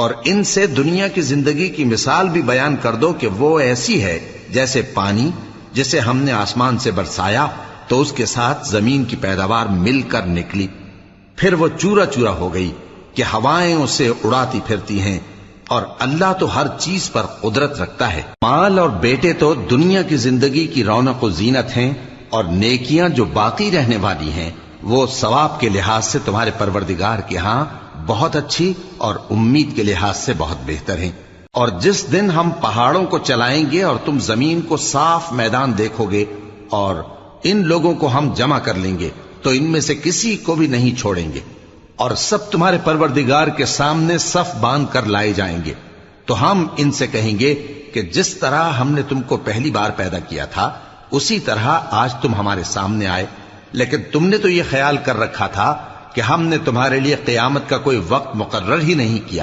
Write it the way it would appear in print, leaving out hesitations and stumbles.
اور ان سے دنیا کی زندگی کی مثال بھی بیان کر دو کہ وہ ایسی ہے جیسے پانی جسے ہم نے آسمان سے برسایا تو اس کے ساتھ زمین کی پیداوار مل کر نکلی، پھر وہ چورا چورا ہو گئی کہ ہوائیں اسے اڑاتی پھرتی ہیں، اور اللہ تو ہر چیز پر قدرت رکھتا ہے۔ مال اور بیٹے تو دنیا کی زندگی کی رونق و زینت ہیں، اور نیکیاں جو باقی رہنے والی ہیں وہ ثواب کے لحاظ سے تمہارے پروردگار کے ہاں بہت اچھی اور امید کے لحاظ سے بہت بہتر ہیں۔ اور جس دن ہم پہاڑوں کو چلائیں گے اور تم زمین کو صاف میدان دیکھو گے، اور ان لوگوں کو ہم جمع کر لیں گے تو ان میں سے کسی کو بھی نہیں چھوڑیں گے، اور سب تمہارے پروردگار کے سامنے صف باندھ کر لائے جائیں گے، تو ہم ان سے کہیں گے کہ جس طرح ہم نے تم کو پہلی بار پیدا کیا تھا اسی طرح آج تم ہمارے سامنے آئے، لیکن تم نے تو یہ خیال کر رکھا تھا کہ ہم نے تمہارے لیے قیامت کا کوئی وقت مقرر ہی نہیں کیا۔